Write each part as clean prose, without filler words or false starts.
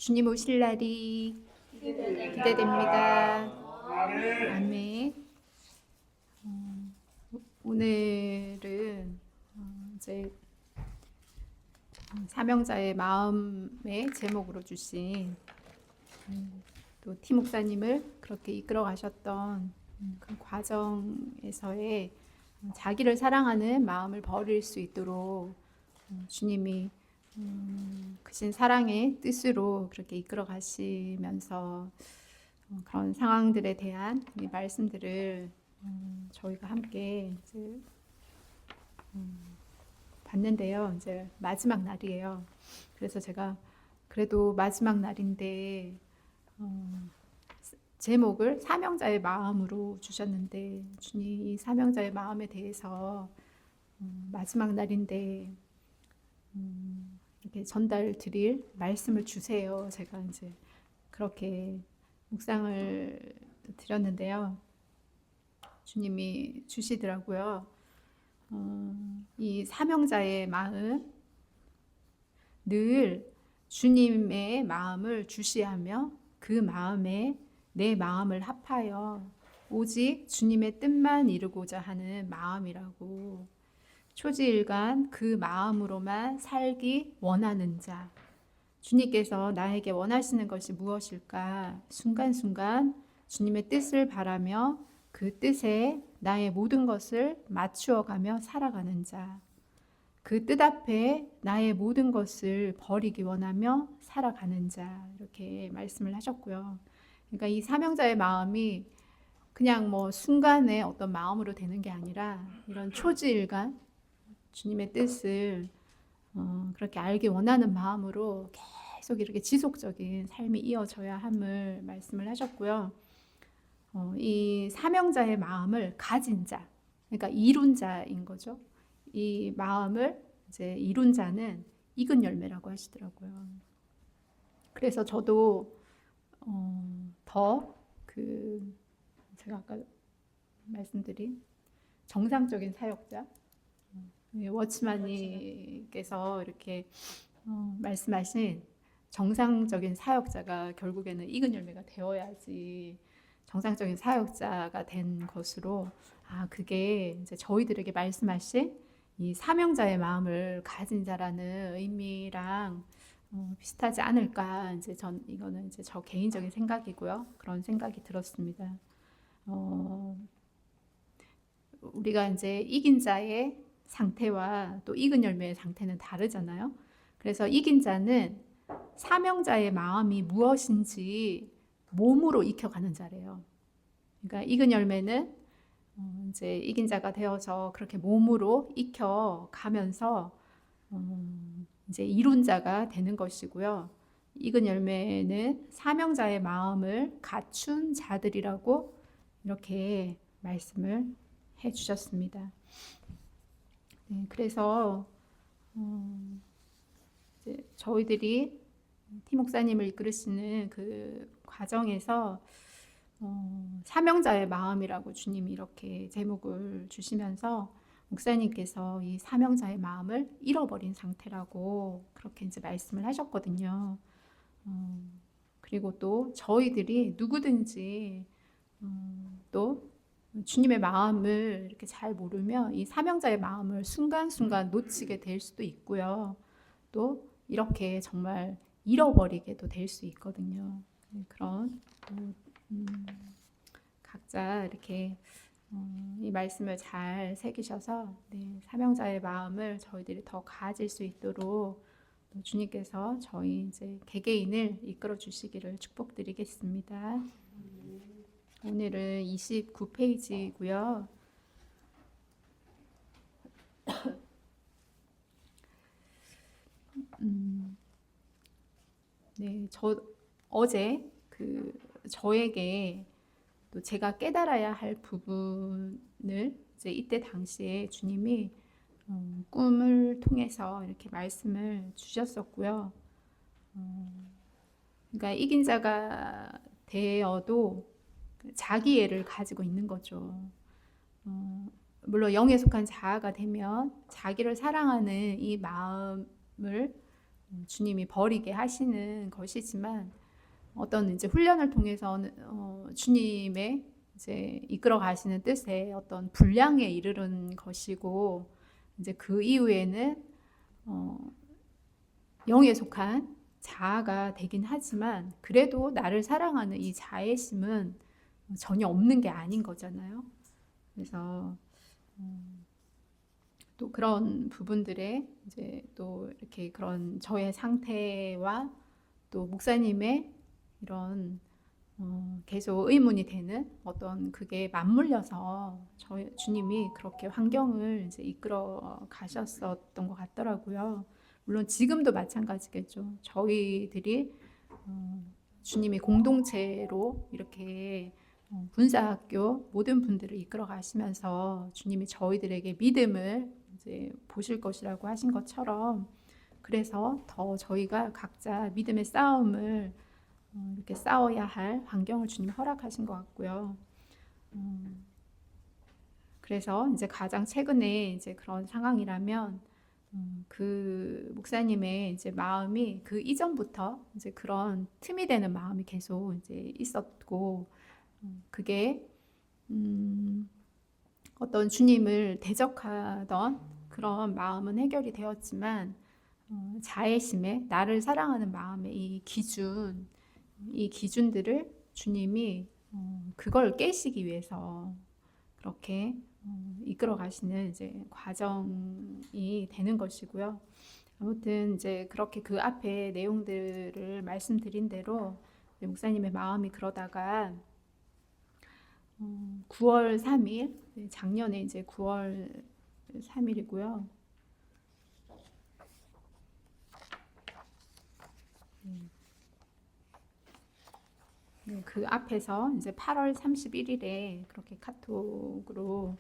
주님 오실 날이 기대됩니다. 아멘. 오늘은 이제 사명자의 마음의 제목으로 주신 또 티 목사님을 그렇게 이끌어 가셨던 그 과정에서의 자기를 사랑하는 마음을 버릴 수 있도록 주님이 크신 사랑의 뜻으로 그렇게 이끌어 가시면서 그런 상황들에 대한 이 말씀들을 저희가 함께 이제 봤는데요. 이제 마지막 날이에요. 그래서 제가 그래도 마지막 날인데 제목을 사명자의 마음으로 주셨는데 주님 이 사명자의 마음에 대해서 마지막 날인데 이렇게 전달 드릴 말씀을 주세요. 제가 이제 그렇게 묵상을 드렸는데요. 주님이 주시더라고요. 이 사명자의 마음, 늘 주님의 마음을 주시하며 그 마음에 내 마음을 합하여 오직 주님의 뜻만 이루고자 하는 마음이라고. 초지일간 그 마음으로만 살기 원하는 자. 주님께서 나에게 원하시는 것이 무엇일까? 순간순간 주님의 뜻을 바라며 그 뜻에 나의 모든 것을 맞추어 가며 살아가는 자. 그 뜻 앞에 나의 모든 것을 버리기 원하며 살아가는 자. 이렇게 말씀을 하셨고요. 그러니까 이 사명자의 마음이 그냥 뭐 순간의 어떤 마음으로 되는 게 아니라 이런 초지일간 주님의 뜻을 그렇게 알기 원하는 마음으로 계속 이렇게 지속적인 삶이 이어져야 함을 말씀을 하셨고요. 이 사명자의 마음을 가진 자, 그러니까 이룬 자인 거죠. 이 마음을 이제 이룬 자는 익은 열매라고 하시더라고요. 그래서 저도 더 제가 아까 말씀드린 정상적인 사역자, 워치만님께서 이렇게 말씀하신 정상적인 사역자가 결국에는 익은 열매가 되어야지 정상적인 사역자가 된 것으로, 그게 이제 저희들에게 말씀하신 이 사명자의 마음을 가진 자라는 의미랑 비슷하지 않을까. 이제 이거는 이제 저 개인적인 생각이고요. 그런 생각이 들었습니다. 우리가 이제 이긴 자의 상태와 또 익은 열매의 상태는 다르잖아요. 그래서 이긴 자는 사명자의 마음이 무엇인지 몸으로 익혀가는 자래요. 그러니까 익은 열매는 이제 이긴 자가 되어서 그렇게 몸으로 익혀가면서 이제 이룬 자가 되는 것이고요. 익은 열매는 사명자의 마음을 갖춘 자들이라고 이렇게 말씀을 해주셨습니다. 네, 그래서 이제 저희들이 티 목사님을 이끌으시는 그 과정에서 사명자의 마음이라고 주님이 이렇게 제목을 주시면서 목사님께서 이 사명자의 마음을 잃어버린 상태라고 그렇게 이제 말씀을 하셨거든요. 그리고 또 저희들이 누구든지 또 주님의 마음을 이렇게 잘 모르면 이 사명자의 마음을 순간순간 놓치게 될 수도 있고요. 또 이렇게 정말 잃어버리게도 될 수 있거든요. 그런 각자 이렇게 이 말씀을 잘 새기셔서 사명자의 마음을 저희들이 더 가질 수 있도록 주님께서 저희 이제 개개인을 이끌어 주시기를 축복드리겠습니다. 오늘은 29페이지고요. 네, 어제 저에게 또 제가 깨달아야 할 부분을 이제 이때 당시에 주님이 꿈을 통해서 이렇게 말씀을 주셨었고요. 그러니까 이긴 자가 되어도 자기애를 가지고 있는 거죠. 물론 영에 속한 자아가 되면 자기를 사랑하는 이 마음을 주님이 버리게 하시는 것이지만 어떤 이제 훈련을 통해서는 주님의 이제 이끌어 가시는 뜻에 어떤 분량에 이르는 것이고 이제 그 이후에는 영에 속한 자아가 되긴 하지만 그래도 나를 사랑하는 이 자애심은 전혀 없는 게 아닌 거잖아요. 그래서 또 그런 부분들에 이제 또 이렇게 그런 저의 상태와 또 목사님의 이런 계속 의문이 되는 어떤 그게 맞물려서 주님이 그렇게 환경을 이제 이끌어 가셨었던 것 같더라고요. 물론 지금도 마찬가지겠죠. 저희들이 주님이 공동체로 이렇게 군사학교 모든 분들을 이끌어 가시면서 주님이 저희들에게 믿음을 이제 보실 것이라고 하신 것처럼 그래서 더 저희가 각자 믿음의 싸움을 이렇게 싸워야 할 환경을 주님 허락하신 것 같고요. 그래서 이제 가장 최근에 이제 그런 상황이라면 그 목사님의 이제 마음이 그 이전부터 이제 그런 틈이 되는 마음이 계속 이제 있었고 그게 어떤 주님을 대적하던 그런 마음은 해결이 되었지만 자애심에 나를 사랑하는 마음의 이 기준들을 주님이 그걸 깨시기 위해서 그렇게 이끌어 가시는 이제 과정이 되는 것이고요. 아무튼 이제 그렇게 그 앞에 내용들을 말씀드린 대로 목사님의 마음이 그러다가 9월 3일 작년에 이제 9월 3일이고요. 그 앞에서 이제 8월 31일에 그렇게 카톡으로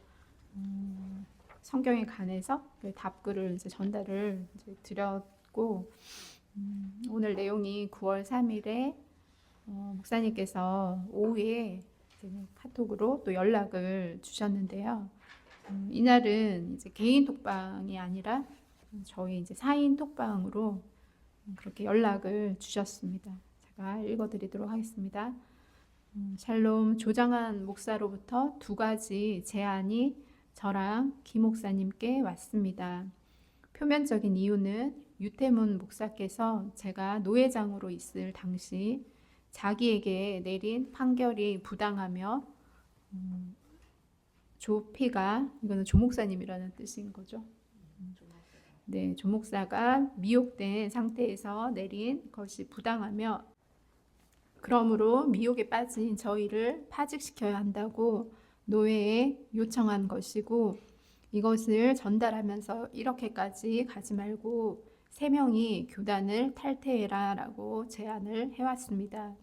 성경에 관해서 답글을 이제 전달을 이제 드렸고 오늘 내용이 9월 3일에 목사님께서 오후에 카톡으로 또 연락을 주셨는데요. 이날은 이제 개인 톡방이 아니라 저희 이제 4인 톡방으로 그렇게 연락을 주셨습니다. 제가 읽어드리도록 하겠습니다. 샬롬, 조장한 목사로부터 2가지 제안이 저랑 김 목사님께 왔습니다. 표면적인 이유는 유태문 목사께서 제가 노회장으로 있을 당시 자기에게 내린 판결이 부당하며 조피가 이거는 조 목사님이라는 뜻인 거죠. 네, 조 목사가 미혹된 상태에서 내린 것이 부당하며 그러므로 미혹에 빠진 저희를 파직시켜야 한다고 노회에 요청한 것이고 이것을 전달하면서 이렇게까지 가지 말고 3명이 교단을 탈퇴해라 라고 제안을 해왔습니다.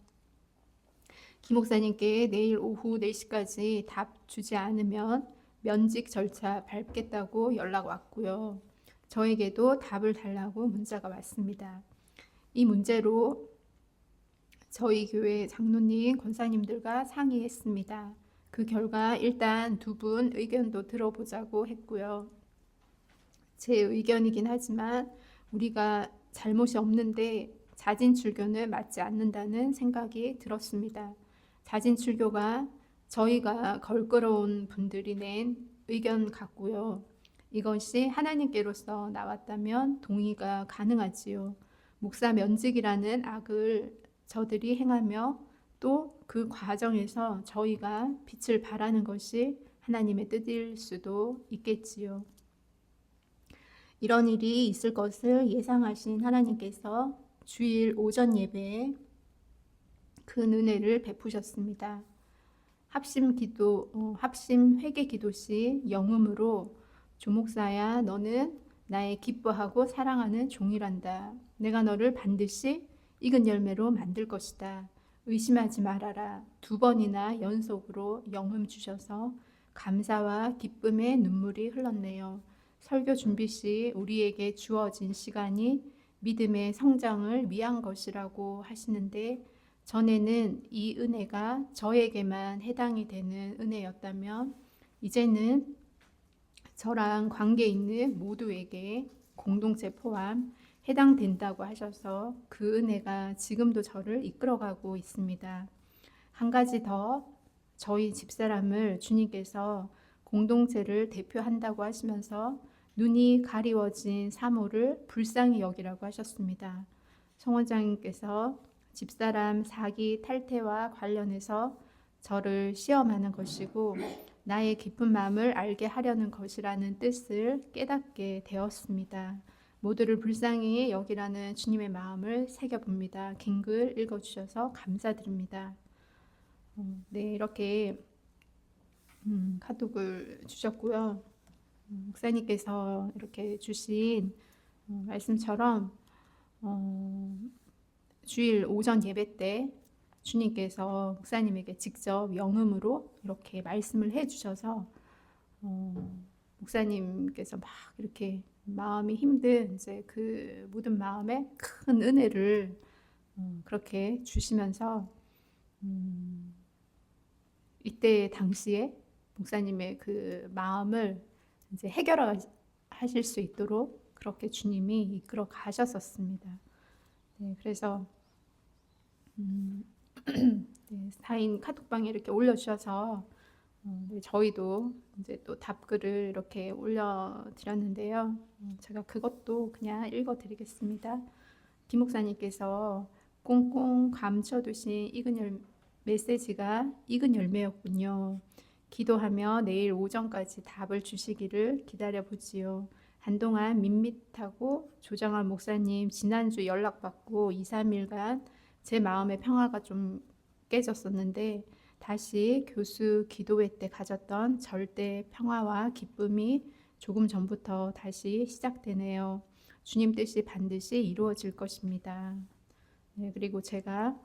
김 목사님께 내일 오후 4시까지 답 주지 않으면 면직 절차 밟겠다고 연락 왔고요. 저에게도 답을 달라고 문자가 왔습니다. 이 문제로 저희 교회 장로님, 권사님들과 상의했습니다. 그 결과 일단 2분 의견도 들어보자고 했고요. 제 의견이긴 하지만 우리가 잘못이 없는데 자진출교는 맞지 않는다는 생각이 들었습니다. 자진출교가 저희가 걸끄러운 분들이 낸 의견 같고요. 이것이 하나님께로서 나왔다면 동의가 가능하지요. 목사 면직이라는 악을 저들이 행하며 또 그 과정에서 저희가 빛을 발하는 것이 하나님의 뜻일 수도 있겠지요. 이런 일이 있을 것을 예상하신 하나님께서 주일 오전 예배에 큰 은혜를 베푸셨습니다. 합심 회개 기도 시 영음으로 조 목사야 너는 나의 기뻐하고 사랑하는 종이란다. 내가 너를 반드시 익은 열매로 만들 것이다. 의심하지 말아라. 2번이나 연속으로 영음 주셔서 감사와 기쁨의 눈물이 흘렀네요. 설교 준비 시 우리에게 주어진 시간이 믿음의 성장을 위한 것이라고 하시는데 전에는 이 은혜가 저에게만 해당이 되는 은혜였다면 이제는 저랑 관계 있는 모두에게 공동체 포함 해당된다고 하셔서 그 은혜가 지금도 저를 이끌어가고 있습니다. 한 가지 더, 저희 집사람을 주님께서 공동체를 대표한다고 하시면서 눈이 가리워진 사모를 불쌍히 여기라고 하셨습니다. 송 원장님께서 집사람 사기 탈퇴와 관련해서 저를 시험하는 것이고 나의 깊은 마음을 알게 하려는 것이라는 뜻을 깨닫게 되었습니다. 모두를 불쌍히 여기라는 주님의 마음을 새겨봅니다. 긴 글 읽어주셔서 감사드립니다. 네, 이렇게 카톡을 주셨고요. 목사님께서 이렇게 주신 말씀처럼 주일 오전 예배 때 주님께서 목사님에게 직접 영음으로 이렇게 말씀을 해주셔서 목사님께서 막 이렇게 마음이 힘든 이제 그 모든 마음에 큰 은혜를 그렇게 주시면서 이때 당시에 목사님의 그 마음을 이제 해결하실 수 있도록 그렇게 주님이 이끌어 가셨었습니다. 네, 그래서 네, 사인 카톡방에 이렇게 올려주셔서 네, 저희도 이제 또 답글을 이렇게 올려드렸는데요. 제가 그것도 그냥 읽어드리겠습니다. 김 목사님께서 꽁꽁 감춰두신 익은 메시지가 익은 열매였군요. 기도하며 내일 오전까지 답을 주시기를 기다려보지요. 한동안 밋밋하고 조장한 목사님 지난주 연락받고 2, 3일간 제 마음의 평화가 좀 깨졌었는데 다시 교수 기도회 때 가졌던 절대 평화와 기쁨이 조금 전부터 다시 시작되네요. 주님 뜻이 반드시 이루어질 것입니다. 네, 그리고 제가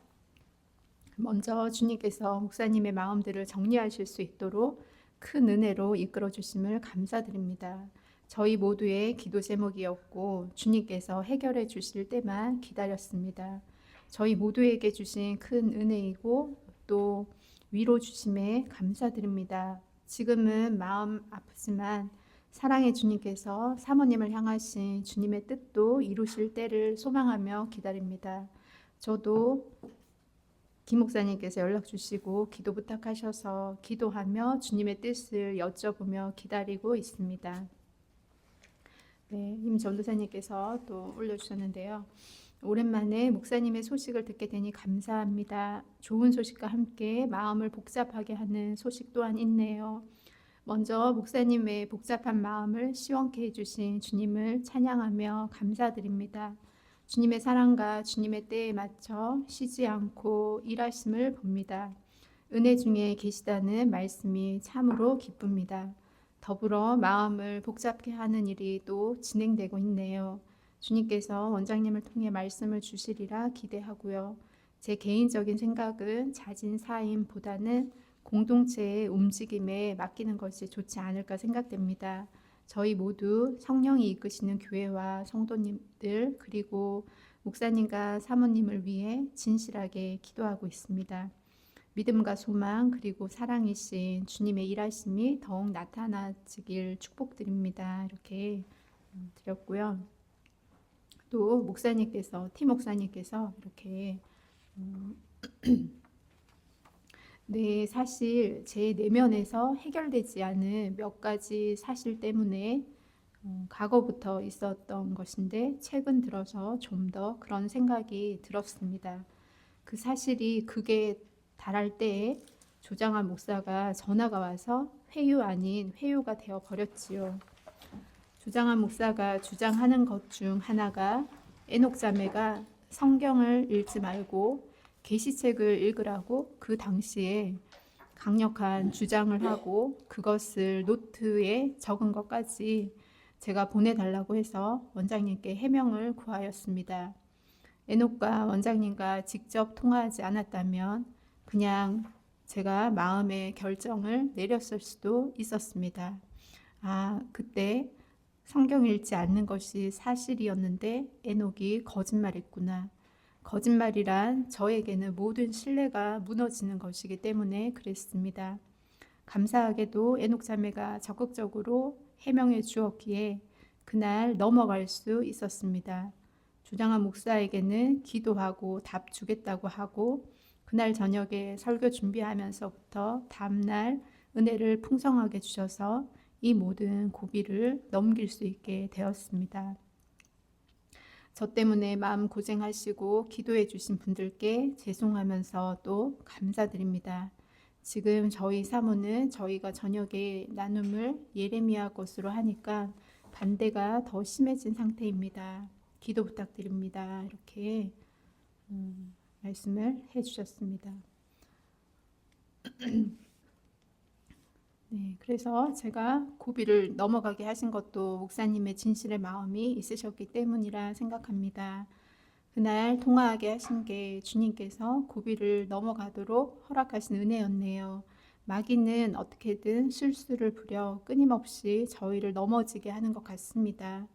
먼저 주님께서 목사님의 마음들을 정리하실 수 있도록 큰 은혜로 이끌어 주심을 감사드립니다. 저희 모두의 기도 제목이었고 주님께서 해결해 주실 때만 기다렸습니다. 저희 모두에게 주신 큰 은혜이고 또 위로 주심에 감사드립니다. 지금은 마음 아프지만 사랑의 주님께서 사모님을 향하신 주님의 뜻도 이루실 때를 소망하며 기다립니다. 저도 김 목사님께서 연락 주시고 기도 부탁하셔서 기도하며 주님의 뜻을 여쭤보며 기다리고 있습니다. 네, 임 전도사님께서 또 올려주셨는데요. 오랜만에 목사님의 소식을 듣게 되니 감사합니다. 좋은 소식과 함께 마음을 복잡하게 하는 소식 또한 있네요. 먼저 목사님의 복잡한 마음을 시원케 해주신 주님을 찬양하며 감사드립니다. 주님의 사랑과 주님의 때에 맞춰 쉬지 않고 일하심을 봅니다. 은혜 중에 계시다는 말씀이 참으로 기쁩니다. 더불어 마음을 복잡게 하는 일이 또 진행되고 있네요. 주님께서 원장님을 통해 말씀을 주시리라 기대하고요. 제 개인적인 생각은 자진 사임보다는 공동체의 움직임에 맡기는 것이 좋지 않을까 생각됩니다. 저희 모두 성령이 이끄시는 교회와 성도님들 그리고 목사님과 사모님을 위해 진실하게 기도하고 있습니다. 믿음과 소망 그리고 사랑이신 주님의 일하심이 더욱 나타나지길 축복드립니다. 이렇게 드렸고요. 또 목사님께서 팀 목사님께서 이렇게 네, 사실 제 내면에서 해결되지 않은 몇 가지 사실 때문에 과거부터 있었던 것인데 최근 들어서 좀 더 그런 생각이 들었습니다. 그 사실이 극에 달할 때에 조장한 목사가 전화가 와서 회유 아닌 회유가 되어 버렸지요. 조장한 목사가 주장하는 것 중 하나가 에녹 자매가 성경을 읽지 말고 계시책을 읽으라고 그 당시에 강력한 주장을 하고 그것을 노트에 적은 것까지 제가 보내달라고 해서 원장님께 해명을 구하였습니다. 에녹과 원장님과 직접 통화하지 않았다면 그냥 제가 마음의 결정을 내렸을 수도 있었습니다. 그때 성경 읽지 않는 것이 사실이었는데 에녹이 거짓말했구나. 거짓말이란 저에게는 모든 신뢰가 무너지는 것이기 때문에 그랬습니다. 감사하게도 에녹 자매가 적극적으로 해명해 주었기에 그날 넘어갈 수 있었습니다. 조장한 목사에게는 기도하고 답 주겠다고 하고 그날 저녁에 설교 준비하면서부터 다음날 은혜를 풍성하게 주셔서 이 모든 고비를 넘길 수 있게 되었습니다. 저 때문에 마음 고생하시고 기도해 주신 분들께 죄송하면서 또 감사드립니다. 지금 저희 사모는 저희가 저녁에 나눔을 예레미야 것으로 하니까 반대가 더 심해진 상태입니다. 기도 부탁드립니다. 이렇게 말씀을 해주셨습니다. 네, 그래서 제가 고비를 넘어가게 하신 것도 목사님의 진실의 마음이 있으셨기 때문이라 생각합니다. 그날 통화하게 하신 게 주님께서 고비를 넘어가도록 허락하신 은혜였네요. 마귀는 어떻게든 실수를 부려 끊임없이 저희를 넘어지게 하는 것 같습니다.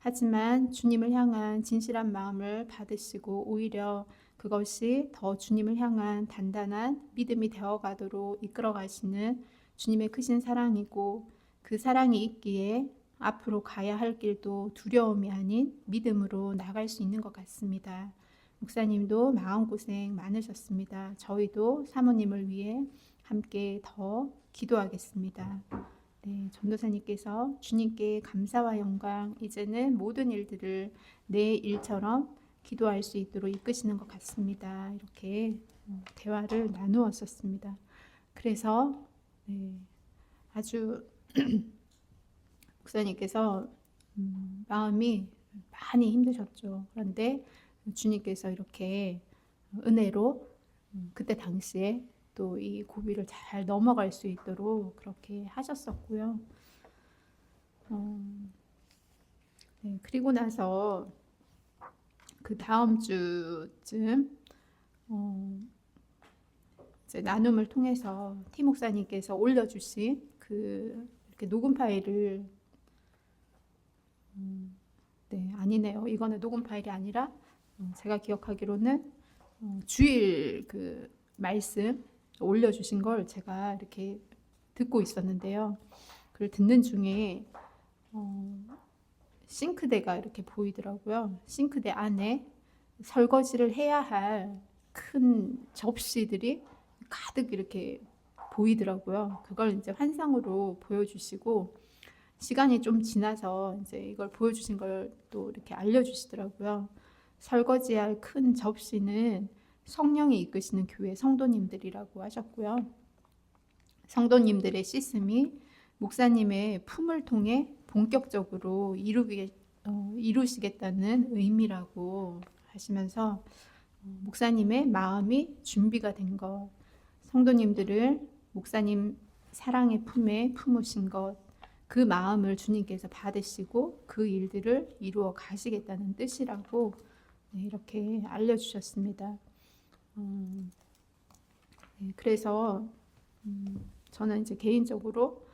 하지만 주님을 향한 진실한 마음을 받으시고 오히려 그것이 더 주님을 향한 단단한 믿음이 되어가도록 이끌어 가시는 주님의 크신 사랑이고 그 사랑이 있기에 앞으로 가야 할 길도 두려움이 아닌 믿음으로 나갈 수 있는 것 같습니다. 목사님도 마음고생 많으셨습니다. 저희도 사모님을 위해 함께 더 기도하겠습니다. 네, 전도사님께서 주님께 감사와 영광, 이제는 모든 일들을 내 일처럼 기도할 수 있도록 이끄시는 것 같습니다. 이렇게 대화를 나누었었습니다. 그래서 네, 아주 목사님께서 마음이 많이 힘드셨죠. 그런데 주님께서 이렇게 은혜로 그때 당시에 또 이 고비를 잘 넘어갈 수 있도록 그렇게 하셨었고요. 네, 그리고 나서 그 다음 주쯤 이제 나눔을 통해서 티 목사님께서 올려주신 그 이렇게 녹음 파일을 네, 아니네요. 이거는 녹음 파일이 아니라 제가 기억하기로는 주일 그 말씀 올려주신 걸 제가 이렇게 듣고 있었는데요. 그걸 듣는 중에 싱크대가 이렇게 보이더라고요. 싱크대 안에 설거지를 해야 할 큰 접시들이 가득 이렇게 보이더라고요. 그걸 이제 환상으로 보여주시고 시간이 좀 지나서 이제 이걸 보여주신 걸 또 이렇게 알려주시더라고요. 설거지할 큰 접시는 성령이 이끄시는 교회 성도님들이라고 하셨고요. 성도님들의 씻음이 목사님의 품을 통해 본격적으로 이루시겠다는 의미라고 하시면서 목사님의 마음이 준비가 된 것, 성도님들을 목사님 사랑의 품에 품으신 것, 그 마음을 주님께서 받으시고 그 일들을 이루어 가시겠다는 뜻이라고 이렇게 알려주셨습니다. 네, 그래서 저는 이제 개인적으로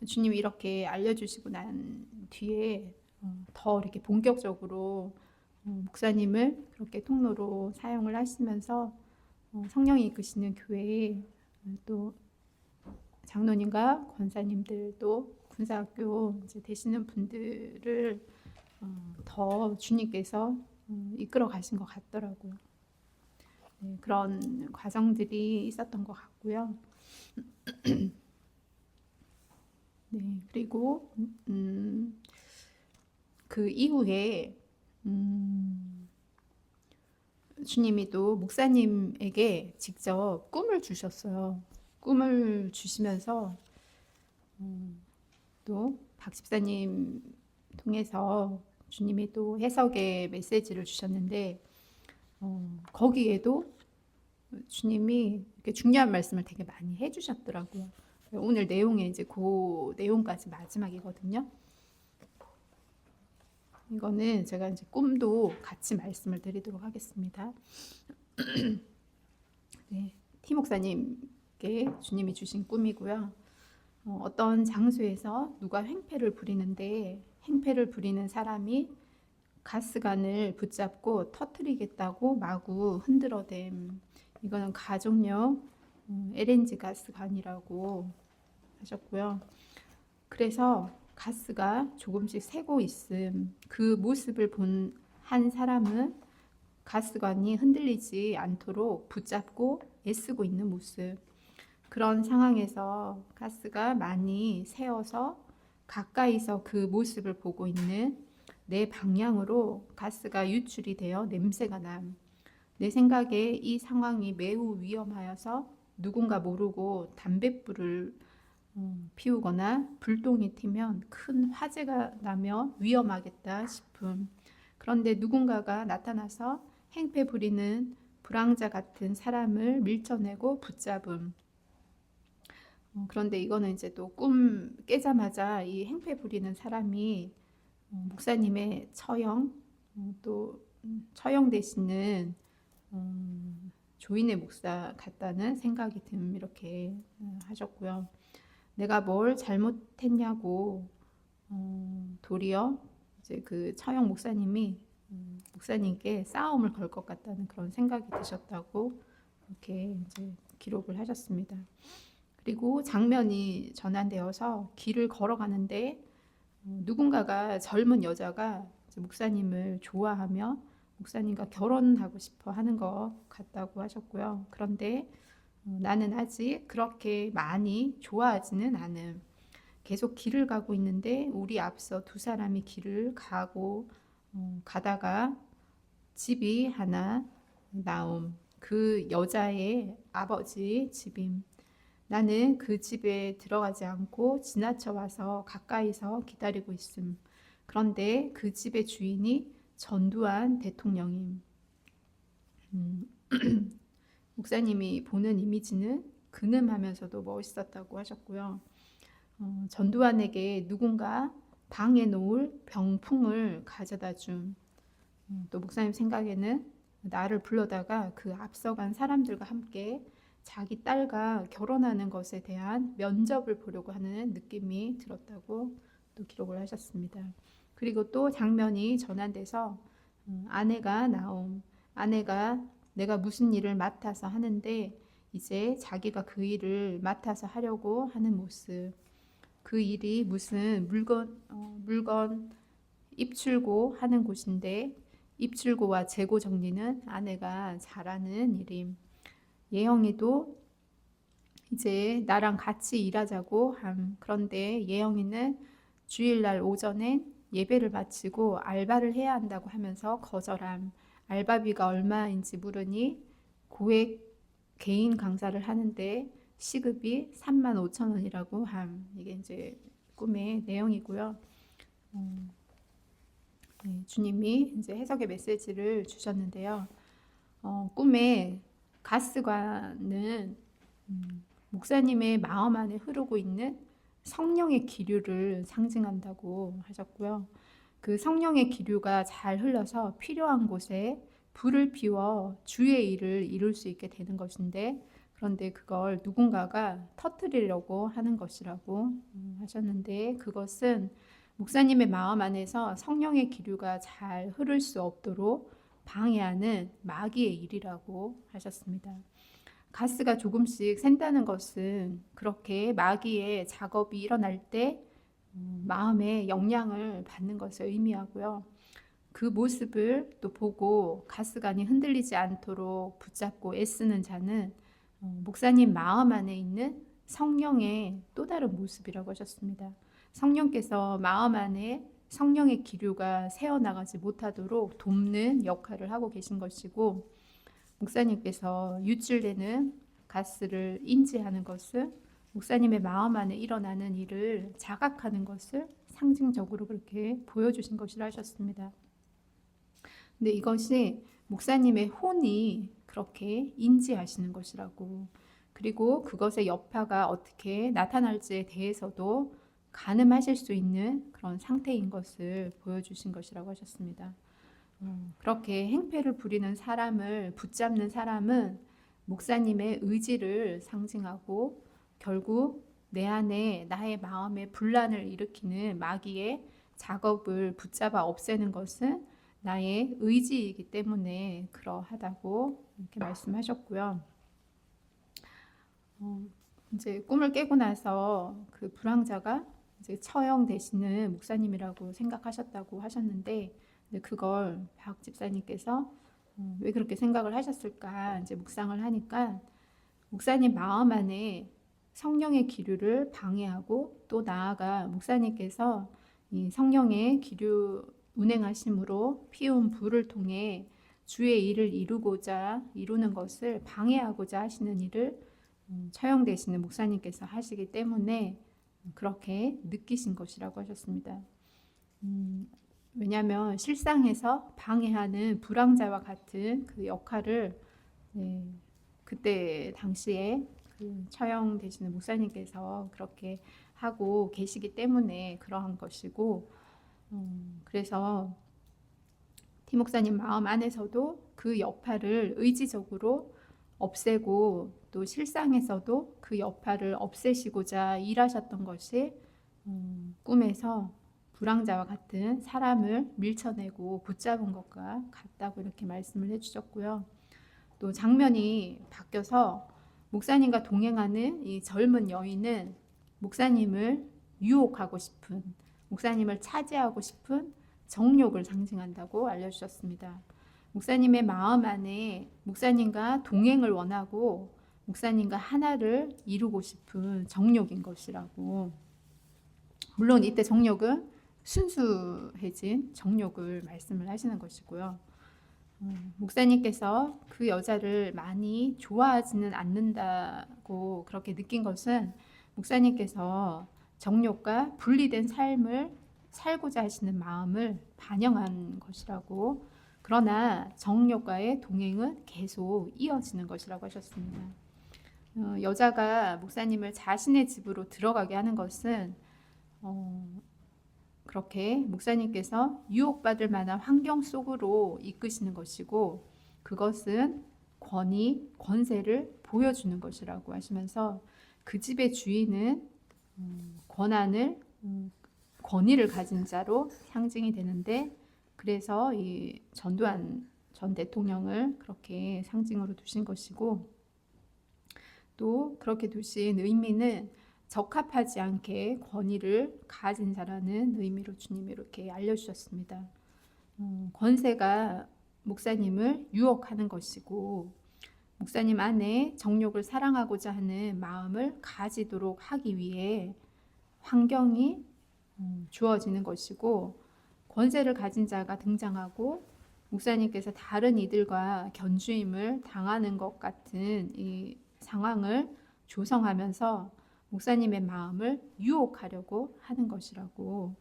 주님이 이렇게 알려주시고 난 뒤에 더 이렇게 본격적으로 목사님을 그렇게 통로로 사용을 하시면서 성령이 이끄시는 교회에 또 장로님과 권사님들도 군사학교 이제 되시는 분들을 더 주님께서 이끌어 가신 것 같더라고요. 네, 그런 과정들이 있었던 것 같고요. 네, 그리고 그 이후에 주님이 또 목사님에게 직접 꿈을 주셨어요. 꿈을 주시면서 또 박 집사님 통해서 주님이 또 해석의 메시지를 주셨는데 거기에도 주님이 이렇게 중요한 말씀을 되게 많이 해주셨더라고요. 오늘 내용에 이제 그 내용까지 마지막이거든요. 이거는 제가 이제 꿈도 같이 말씀을 드리도록 하겠습니다. 네, 티 목사님께 주님이 주신 꿈이고요. 어떤 장소에서 누가 행패를 부리는데 행패를 부리는 사람이 가스관을 붙잡고 터뜨리겠다고 마구 흔들어댐. 이거는 가정용 LNG 가스관이라고 하셨고요. 그래서 가스가 조금씩 새고 있음. 그 모습을 본 한 사람은 가스관이 흔들리지 않도록 붙잡고 애쓰고 있는 모습. 그런 상황에서 가스가 많이 새어서 가까이서 그 모습을 보고 있는 내 방향으로 가스가 유출이 되어 냄새가 남. 내 생각에 이 상황이 매우 위험하여서 누군가 모르고 담뱃불을 피우거나 불똥이 튀면 큰 화재가 나며 위험하겠다 싶음. 그런데 누군가가 나타나서 행패 부리는 불황자 같은 사람을 밀쳐내고 붙잡음. 그런데 이거는 이제 또 꿈 깨자마자 이 행패 부리는 사람이 목사님의 처형, 또 처형되시는 조인의 목사 같다는 생각이 듦 이렇게 하셨고요. 내가 뭘 잘못했냐고 도리어 이제 그 처형 목사님이 목사님께 싸움을 걸 것 같다는 그런 생각이 드셨다고 이렇게 이제 기록을 하셨습니다. 그리고 장면이 전환되어서 길을 걸어가는데 누군가가 젊은 여자가 목사님을 좋아하며 목사님과 결혼하고 싶어 하는 것 같다고 하셨고요. 그런데 나는 아직 그렇게 많이 좋아하지는 않음. 계속 길을 가고 있는데 우리 앞서 두 사람이 길을 가다가 집이 하나 나옴. 그 여자의 아버지 집임. 나는 그 집에 들어가지 않고 지나쳐 와서 가까이서 기다리고 있음. 그런데 그 집의 주인이 전두환 대통령임. 목사님이 보는 이미지는 근엄하면서도 멋있었다고 하셨고요. 전두환에게 누군가 방에 놓을 병풍을 가져다 줌. 또 목사님 생각에는 나를 불러다가 그 앞서간 사람들과 함께 자기 딸과 결혼하는 것에 대한 면접을 보려고 하는 느낌이 들었다고 또 기록을 하셨습니다. 그리고 또 장면이 전환돼서 아내가 나옴. 아내가 내가 무슨 일을 맡아서 하는데 이제 자기가 그 일을 맡아서 하려고 하는 모습. 그 일이 무슨 물건 입출고 하는 곳인데 입출고와 재고 정리는 아내가 잘하는 일임. 예영이도 이제 나랑 같이 일하자고 함. 그런데 예영이는 주일날 오전엔 예배를 마치고 알바를 해야 한다고 하면서 거절함. 알바비가 얼마인지 물으니 고액 개인 강사를 하는데 시급이 35,000원이라고 함. 이게 이제 꿈의 내용이고요. 네, 주님이 이제 해석의 메시지를 주셨는데요. 꿈에 가스관은 목사님의 마음 안에 흐르고 있는 성령의 기류를 상징한다고 하셨고요. 그 성령의 기류가 잘 흘러서 필요한 곳에 불을 피워 주의 일을 이룰 수 있게 되는 것인데 그런데 그걸 누군가가 터뜨리려고 하는 것이라고 하셨는데 그것은 목사님의 마음 안에서 성령의 기류가 잘 흐를 수 없도록 방해하는 마귀의 일이라고 하셨습니다. 가스가 조금씩 샌다는 것은 그렇게 마귀의 작업이 일어날 때 마음의 영향을 받는 것을 의미하고요. 그 모습을 또 보고 가스관이 흔들리지 않도록 붙잡고 애쓰는 자는 목사님 마음 안에 있는 성령의 또 다른 모습이라고 하셨습니다. 성령께서 마음 안에 성령의 기류가 새어나가지 못하도록 돕는 역할을 하고 계신 것이고 목사님께서 유출되는 가스를 인지하는 것은 목사님의 마음 안에 일어나는 일을 자각하는 것을 상징적으로 그렇게 보여주신 것이라 하셨습니다. 근데 이것이 목사님의 혼이 그렇게 인지하시는 것이라고 그리고 그것의 여파가 어떻게 나타날지에 대해서도 가늠하실 수 있는 그런 상태인 것을 보여주신 것이라고 하셨습니다. 그렇게 행패를 부리는 사람을 붙잡는 사람은 목사님의 의지를 상징하고 결국 내 안에 나의 마음에 분란을 일으키는 마귀의 작업을 붙잡아 없애는 것은 나의 의지이기 때문에 그러하다고 이렇게 말씀하셨고요. 이제 꿈을 깨고 나서 그 불황자가 이제 처형되시는 목사님이라고 생각하셨다고 하셨는데 근데 그걸 박 집사님께서 왜 그렇게 생각을 하셨을까 이제 묵상을 하니까 목사님 마음 안에 성령의 기류를 방해하고 또 나아가 목사님께서 이 성령의 기류 운행하심으로 피운 불을 통해 주의 일을 이루는 것을 방해하고자 하시는 일을 처형되시는 목사님께서 하시기 때문에 그렇게 느끼신 것이라고 하셨습니다. 왜냐하면 실상에서 방해하는 불황자와 같은 그 역할을 그때 당시에 그 처형되시는 목사님께서 그렇게 하고 계시기 때문에 그러한 것이고, 그래서 티 목사님 마음 안에서도 그 여파를 의지적으로 없애고 또 실상에서도 그 여파를 없애시고자 일하셨던 것이 꿈에서 불황자와 같은 사람을 밀쳐내고 붙잡은 것과 같다고 이렇게 말씀을 해주셨고요. 또 장면이 바뀌어서 목사님과 동행하는 이 젊은 여인은 목사님을 유혹하고 싶은, 목사님을 차지하고 싶은 정욕을 상징한다고 알려주셨습니다. 목사님의 마음 안에 목사님과 동행을 원하고 목사님과 하나를 이루고 싶은 정욕인 것이라고. 물론 이때 정욕은 순수해진 정욕을 말씀을 하시는 것이고요. 목사님께서 그 여자를 많이 좋아하지는 않는다고 그렇게 느낀 것은 목사님께서 정욕과 분리된 삶을 살고자 하시는 마음을 반영한 것이라고. 그러나 정욕과의 동행은 계속 이어지는 것이라고 하셨습니다. 여자가 목사님을 자신의 집으로 들어가게 하는 것은 그렇게 목사님께서 유혹받을 만한 환경 속으로 이끄시는 것이고, 그것은 권세를 보여주는 것이라고 하시면서 그 집의 주인은 권위를 가진 자로 상징이 되는데, 그래서 이 전두환 전 대통령을 그렇게 상징으로 두신 것이고, 또 그렇게 두신 의미는 적합하지 않게 권위를 가진 자라는 의미로 주님이 이렇게 알려주셨습니다. 권세가 목사님을 유혹하는 것이고, 목사님 안에 정욕을 사랑하고자 하는 마음을 가지도록 하기 위해 환경이 주어지는 것이고, 권세를 가진 자가 등장하고 목사님께서 다른 이들과 견주임을 당하는 것 같은 이 상황을 조성하면서 목사님의 마음을 유혹하려고 하는 것이라고.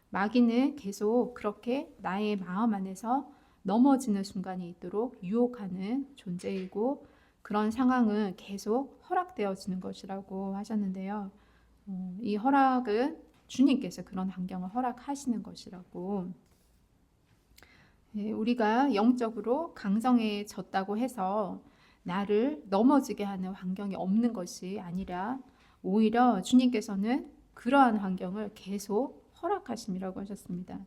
마귀는 계속 그렇게 나의 마음 안에서 넘어지는 순간이 있도록 유혹하는 존재이고, 그런 상황은 계속 허락되어지는 것이라고 하셨는데요. 이 허락은 주님께서 그런 환경을 허락하시는 것이라고. 우리가 영적으로 강성해졌다고 해서 나를 넘어지게 하는 환경이 없는 것이 아니라 오히려 주님께서는 그러한 환경을 계속 허락하심이라고 하셨습니다.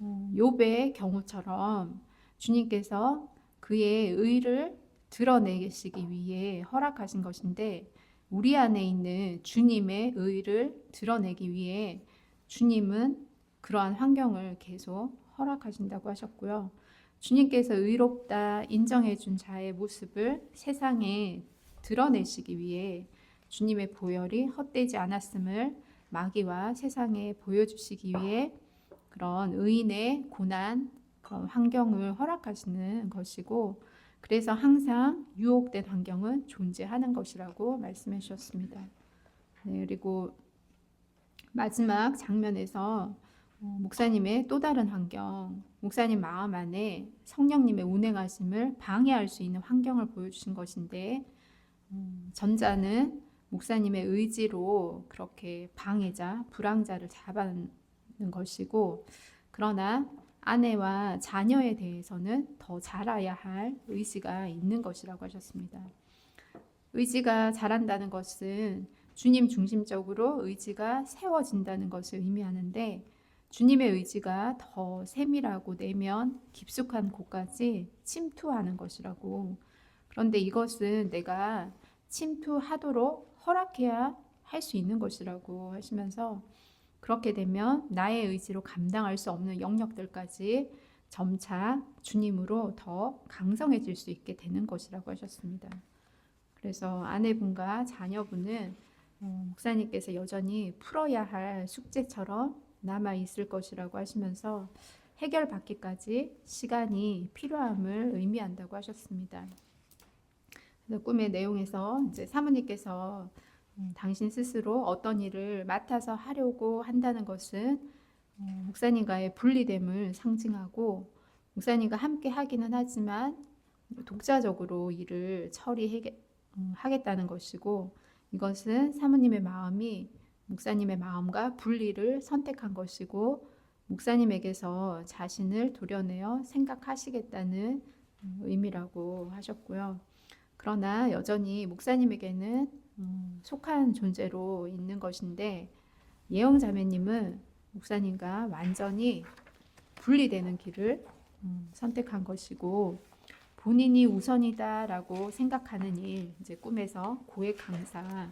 욥의 경우처럼 주님께서 그의 의를 드러내시기 위해 허락하신 것인데, 우리 안에 있는 주님의 의를 드러내기 위해 주님은 그러한 환경을 계속 허락하신다고 하셨고요. 주님께서 의롭다 인정해 준 자의 모습을 세상에 드러내시기 위해 주님의 보혈이 헛되지 않았음을 마귀와 세상에 보여주시기 위해 그런 의인의 고난, 그런 환경을 허락하시는 것이고, 그래서 항상 유혹된 환경은 존재하는 것이라고 말씀해 주셨습니다. 그리고 마지막 장면에서 목사님의 또 다른 환경, 목사님 마음 안에 성령님의 운행하심을 방해할 수 있는 환경을 보여주신 것인데, 전자는 목사님의 의지로 그렇게 방해자, 불황자를 잡아는 것이고, 그러나 아내와 자녀에 대해서는 더 자라야 할 의지가 있는 것이라고 하셨습니다. 의지가 자란다는 것은 주님 중심적으로 의지가 세워진다는 것을 의미하는데, 주님의 의지가 더 세밀하고 내면 깊숙한 곳까지 침투하는 것이라고. 그런데 이것은 내가 침투하도록 허락해야 할 수 있는 것이라고 하시면서, 그렇게 되면 나의 의지로 감당할 수 없는 영역들까지 점차 주님으로 더 강성해질 수 있게 되는 것이라고 하셨습니다. 그래서 아내분과 자녀분은 목사님께서 여전히 풀어야 할 숙제처럼 남아 있을 것이라고 하시면서 해결받기까지 시간이 필요함을 의미한다고 하셨습니다. 그래서 꿈의 내용에서 이제 사모님께서 당신 스스로 어떤 일을 맡아서 하려고 한다는 것은 목사님과의 분리됨을 상징하고 목사님과 함께 하기는 하지만 독자적으로 일을 처리하겠다는 것이고 이것은 사모님의 마음이 목사님의 마음과 분리를 선택한 것이고 목사님에게서 자신을 도려내어 생각하시겠다는 의미라고 하셨고요. 그러나 여전히 목사님에게는 속한 존재로 있는 것인데 예영 자매님은 목사님과 완전히 분리되는 길을 선택한 것이고 본인이 우선이다라고 생각하는 일, 이제 꿈에서 고액 강사,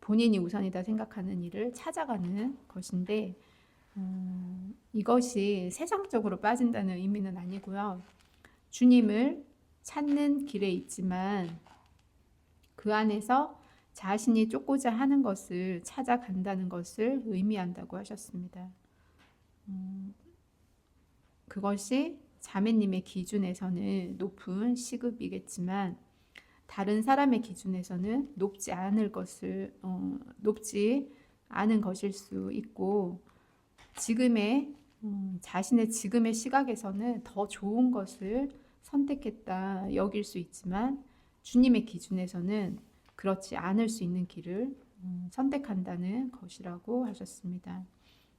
본인이 우선이다 생각하는 일을 찾아가는 것인데 이것이 세상적으로 빠진다는 의미는 아니고요. 주님을 찾는 길에 있지만 그 안에서 자신이 쫓고자 하는 것을 찾아간다는 것을 의미한다고 하셨습니다. 그것이 자매님의 기준에서는 높은 시급이겠지만 다른 사람의 기준에서는 높지 않은 것일 수 있고 자신의 지금의 시각에서는 더 좋은 것을 선택했다 여길 수 있지만 주님의 기준에서는 그렇지 않을 수 있는 길을 선택한다는 것이라고 하셨습니다.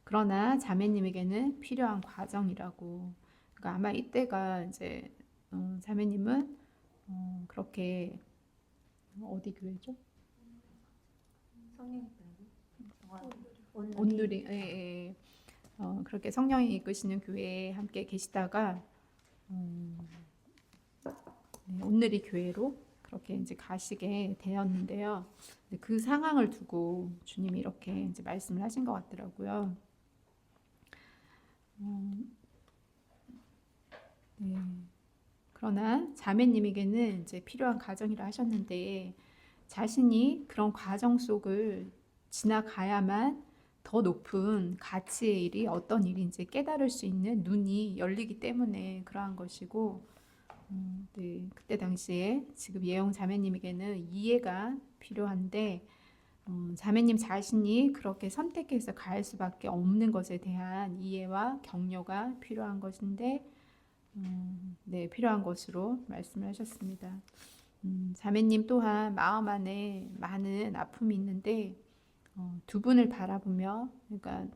그러나 자매님에게는 필요한 과정이라고. 그러니까 아마 이때가 이제 자매님은 그렇게 어디 교회죠? 온누리. 예, 예. 그렇게 성령이 이끄시는 교회에 함께 계시다가 온누리 교회로 그렇게 이제 가시게 되었는데요. 그 상황을 두고 주님이 이렇게 이제 말씀을 하신 것 같더라고요. 네. 그러나 자매님에게는 이제 필요한 과정이라 하셨는데 자신이 그런 과정 속을 지나가야만 더 높은 가치의 일이 어떤 일인지 깨달을 수 있는 눈이 열리기 때문에 그러한 것이고 네, 그때 당시에 지금 예영 자매님에게는 이해가 필요한데 자매님 자신이 그렇게 선택해서 갈 수밖에 없는 것에 대한 이해와 격려가 필요한 것인데 네, 필요한 것으로 말씀을 하셨습니다. 자매님 또한 마음 안에 많은 아픔이 있는데 두 분을 바라보며 그러니까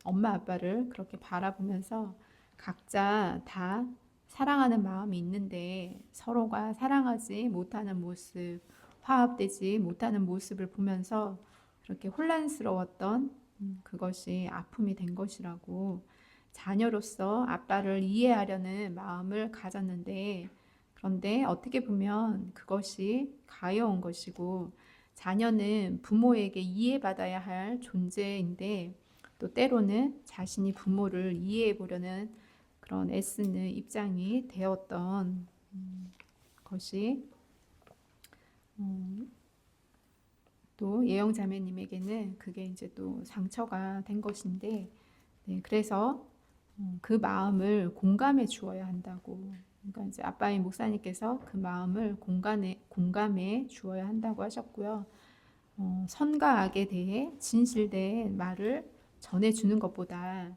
엄마 아빠를 그렇게 바라보면서 각자 다 사랑하는 마음이 있는데 서로가 사랑하지 못하는 모습, 화합되지 못하는 모습을 보면서 그렇게 혼란스러웠던 그것이 아픔이 된 것이라고 자녀로서 아빠를 이해하려는 마음을 가졌는데 그런데 어떻게 보면 그것이 가여운 것이고 자녀는 부모에게 이해받아야 할 존재인데 또 때로는 자신이 부모를 이해해 보려는 그런 애쓰는 입장이 되었던 것이 또 예영 자매님에게는 그게 이제 또 상처가 된 것인데 네, 그래서 그 마음을 공감해 주어야 한다고. 그러니까 이제 아빠인 목사님께서 그 마음을 공감해 주어야 한다고 하셨고요. 선과 악에 대해 진실된 말을 전해주는 것보다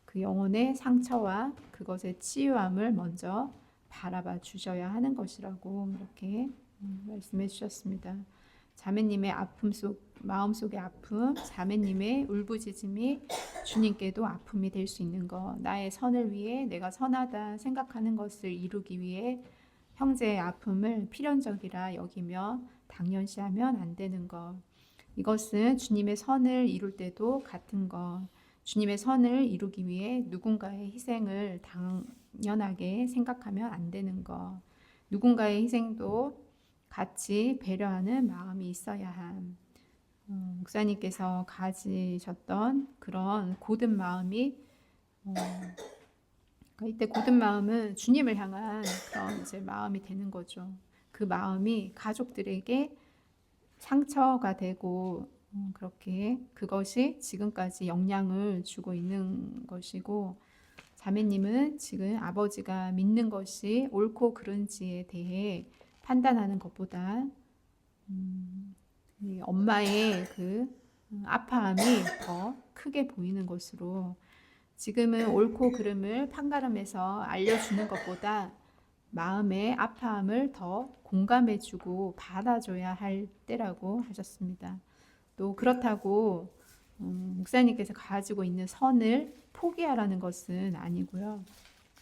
그 영혼의 상처와 그것의 치유함을 먼저 바라봐 주셔야 하는 것이라고 이렇게 말씀해 주셨습니다. 자매님의 마음속의 아픔, 자매님의 울부짖음이 주님께도 아픔이 될 수 있는 것, 나의 선을 위해 내가 선하다 생각하는 것을 이루기 위해 형제의 아픔을 필연적이라 여기며 당연시하면 안 되는 것. 이것은 주님의 선을 이룰 때도 같은 것. 주님의 선을 이루기 위해 누군가의 희생을 당연하게 생각하면 안 되는 것. 누군가의 희생도 같이 배려하는 마음이 있어야 함. 목사님께서 가지셨던 그런 고든 마음이 어, 그러니까 이때 굳은 마음은 주님을 향한 그런 이제 마음이 되는 거죠. 그 마음이 가족들에게 상처가 되고 그렇게 그것이 지금까지 영향을 주고 있는 것이고 자매님은 지금 아버지가 믿는 것이 옳고 그른지에 대해 판단하는 것보다 이 엄마의 그 아파함이 더 크게 보이는 것으로 지금은 옳고 그름을 판가름해서 알려주는 것보다 마음의 아파함을 더 공감해주고 받아줘야 할 때라고 하셨습니다. 또 그렇다고 목사님께서 가지고 있는 선을 포기하라는 것은 아니고요.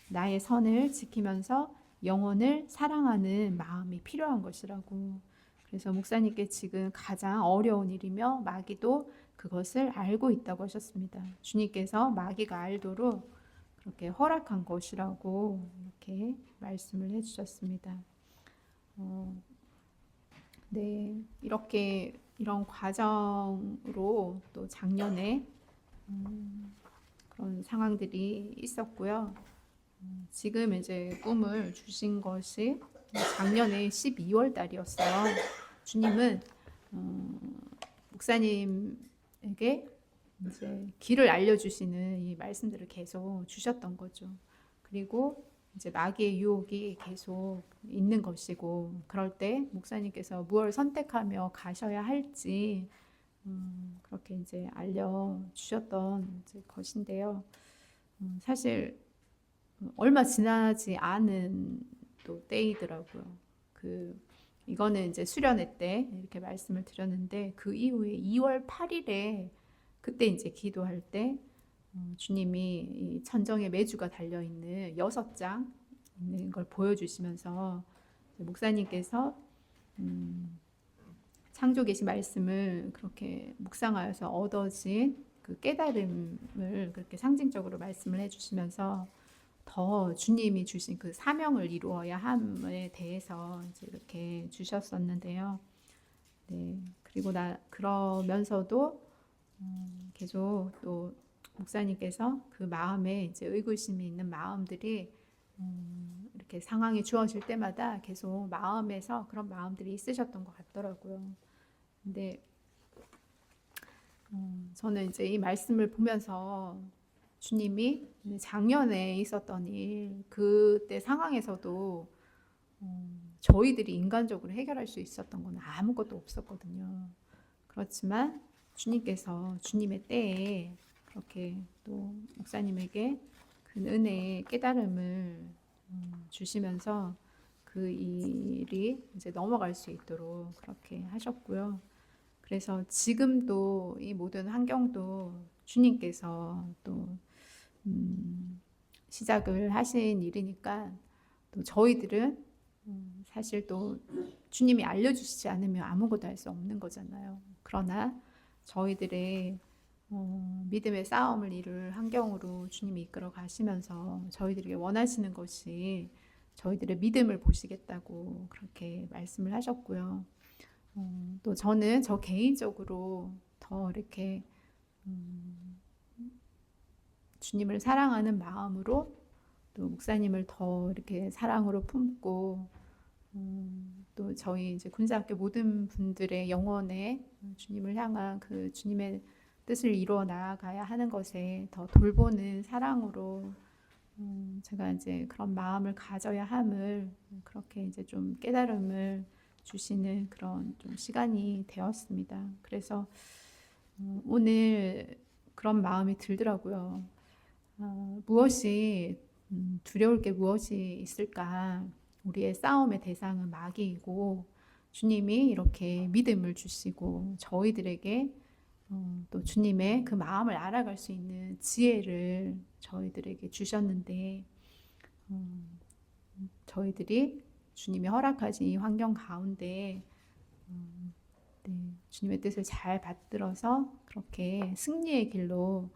나의 선을 지키면서 영혼을 사랑하는 마음이 필요한 것이라고. 그래서 목사님께 지금 가장 어려운 일이며 마귀도 그것을 알고 있다고 하셨습니다. 주님께서 마귀가 알도록 그렇게 허락한 것이라고 이렇게 말씀을 해주셨습니다. 네, 이렇게 이런 과정으로 또 작년에 그런 상황들이 있었고요. 지금 이제 꿈을 주신 것이 작년에 12월 달이었어요. 주님은 목사님에게 이제 길을 알려주시는 이 말씀들을 계속 주셨던 거죠. 그리고 이제 마귀의 유혹이 계속 있는 것이고 그럴 때 목사님께서 무엇을 선택하며 가셔야 할지 그렇게 이제 알려주셨던 이제 것인데요. 사실 얼마 지나지 않은 또 때이더라고요. 이거는 이제 수련회 때 이렇게 말씀을 드렸는데 그 이후에 2월 8일에 그때 이제 기도할 때 주님이 이 천정에 매주가 달려 있는 6장 있는 걸 보여주시면서 목사님께서 창조 계시 말씀을 그렇게 묵상하여서 얻어진 그 깨달음을 그렇게 상징적으로 말씀을 해주시면서 더 주님이 주신 그 사명을 이루어야 함에 대해서 이제 이렇게 주셨었는데요. 네, 그리고 그러면서도 계속 또 목사님께서 그 마음에 이제 의구심이 있는 마음들이 이렇게 상황이 주어질 때마다 계속 마음에서 그런 마음들이 있으셨던 것 같더라고요. 근데 저는 이제 이 말씀을 보면서 주님이 작년에 있었던 일, 그때 상황에서도 저희들이 인간적으로 해결할 수 있었던 건 아무것도 없었거든요. 그렇지만 주님께서 주님의 때에 그렇게 또 목사님에게 그 은혜의 깨달음을 주시면서 그 일이 이제 넘어갈 수 있도록 그렇게 하셨고요. 그래서 지금도 이 모든 환경도 주님께서 또 시작을 하신 일이니까 또 저희들은 사실 또 주님이 알려주시지 않으면 아무것도 할 수 없는 거잖아요. 그러나 저희들의 믿음의 싸움을 이룰 환경으로 주님이 이끌어 가시면서 저희들에게 원하시는 것이 저희들의 믿음을 보시겠다고 그렇게 말씀을 하셨고요. 또 저는 저 개인적으로 더 이렇게 주님을 사랑하는 마음으로 또 목사님을 더 이렇게 사랑으로 품고 또 저희 이제 군사학교 모든 분들의 영혼에 주님을 향한 그 주님의 뜻을 이루어 나아가야 하는 것에 더 돌보는 사랑으로 제가 이제 그런 마음을 가져야 함을 그렇게 이제 좀 깨달음을 주시는 그런 좀 시간이 되었습니다. 그래서 오늘 그런 마음이 들더라고요. 무엇이 두려울 게 무엇이 있을까? 우리의 싸움의 대상은 마귀이고 주님이 이렇게 믿음을 주시고 저희들에게 또 주님의 그 마음을 알아갈 수 있는 지혜를 저희들에게 주셨는데 저희들이 주님이 허락하신 이 환경 가운데 네, 주님의 뜻을 잘 받들어서 그렇게 승리의 길로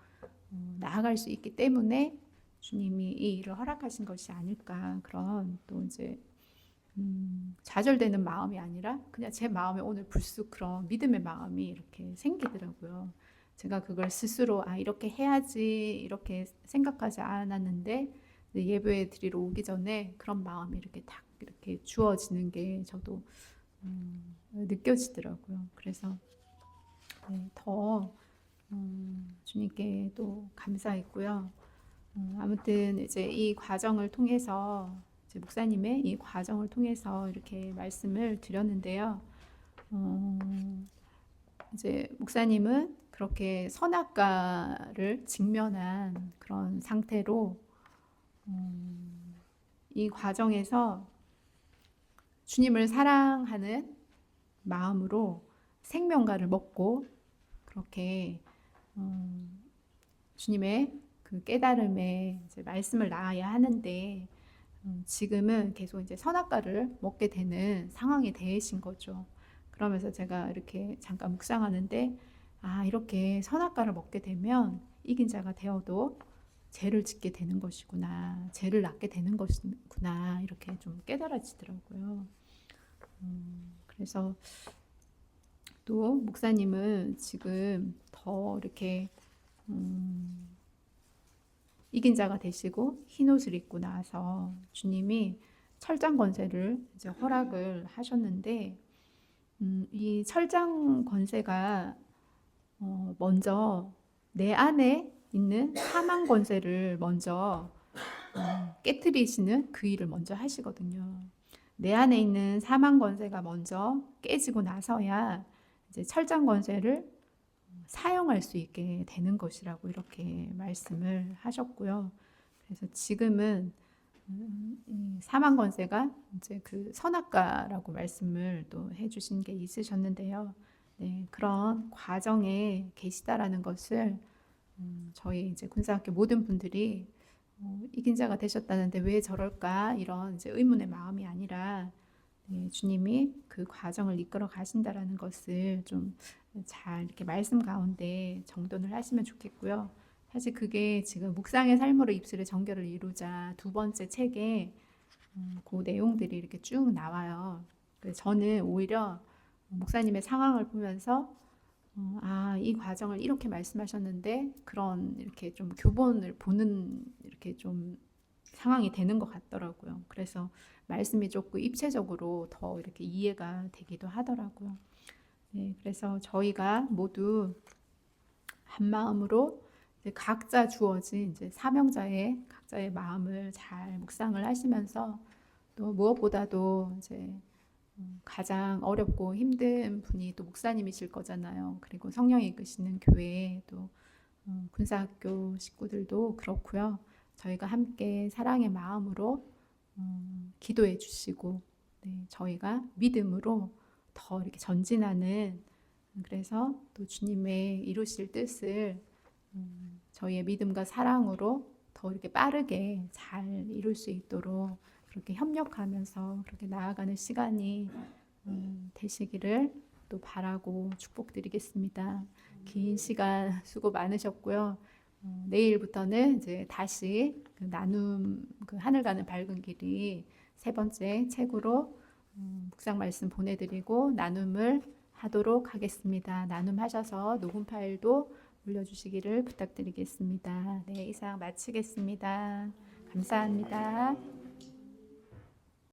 나아갈 수 있기 때문에 주님이 이 일을 허락하신 것이 아닐까 그런 또 이제 좌절되는 마음이 아니라 그냥 제 마음에 오늘 불쑥 그런 믿음의 마음이 이렇게 생기더라고요. 제가 그걸 스스로 이렇게 해야지 이렇게 생각하지 않았는데 예배 드리러 오기 전에 그런 마음이 이렇게 딱 이렇게 주어지는 게 저도 느껴지더라고요. 그래서 더 주님께 또 감사했고요. 아무튼 이제 이 과정을 통해서 이제 목사님의 이 과정을 통해서 이렇게 말씀을 드렸는데요. 이제 목사님은 그렇게 선악과를 직면한 그런 상태로 이 과정에서 주님을 사랑하는 마음으로 생명과를 먹고 그렇게 주님의 그 깨달음에 이제 말씀을 나아야 하는데 지금은 계속 이제 선악과를 먹게 되는 상황이 되신 거죠. 그러면서 제가 이렇게 잠깐 묵상하는데 이렇게 선악과를 먹게 되면 이긴 자가 되어도 죄를 짓게 되는 것이구나, 죄를 낳게 되는 것이구나 이렇게 좀 깨달아지더라고요. 그래서 또 목사님은 지금 더 이렇게 이긴 자가 되시고 흰 옷을 입고 나서 주님이 철장 권세를 이제 허락을 하셨는데 이 철장 권세가 먼저 내 안에 있는 사망 권세를 먼저 깨트리시는 그 일을 먼저 하시거든요. 내 안에 있는 사망 권세가 먼저 깨지고 나서야 이제 철장 권세를 사용할 수 있게 되는 것이라고 이렇게 말씀을 하셨고요. 그래서 지금은 사망 권세가 이제 그 선악과라고 말씀을 또 해주신 게 있으셨는데요. 네, 그런 과정에 계시다라는 것을 저희 이제 군사학교 모든 분들이 이긴 자가 되셨다는데 왜 저럴까 이런 이제 의문의 마음이 아니라 주님이 그 과정을 이끌어 가신다라는 것을 좀 잘 이렇게 말씀 가운데 정돈을 하시면 좋겠고요. 사실 그게 지금 묵상의 삶으로 입술의 정결을 이루자 두 번째 책에 그 내용들이 이렇게 쭉 나와요. 그래서 저는 오히려 목사님의 상황을 보면서 이 과정을 이렇게 말씀하셨는데 그런 이렇게 좀 교본을 보는 이렇게 좀 상황이 되는 것 같더라고요. 그래서 말씀이 조금 입체적으로 더 이렇게 이해가 되기도 하더라고요. 네, 그래서 저희가 모두 한 마음으로 이제 각자 주어진 이제 사명자의 각자의 마음을 잘 묵상을 하시면서 또 무엇보다도 이제 가장 어렵고 힘든 분이 또 목사님이실 거잖아요. 그리고 성령이 이끄시는 교회 또 군사학교 식구들도 그렇고요. 저희가 함께 사랑의 마음으로 기도해 주시고 저희가 믿음으로 더 이렇게 전진하는 그래서 또 주님의 이루실 뜻을 저희의 믿음과 사랑으로 더 이렇게 빠르게 잘 이룰 수 있도록 그렇게 협력하면서 그렇게 나아가는 시간이 되시기를 또 바라고 축복드리겠습니다. 긴 시간 수고 많으셨고요. 내일부터는 이제 다시 그 나눔 그 하늘 가는 밝은 길이 세 번째 책으로 묵상 말씀 보내드리고 나눔을 하도록 하겠습니다. 나눔하셔서 녹음 파일도 올려주시기를 부탁드리겠습니다. 네, 이상 마치겠습니다. 감사합니다.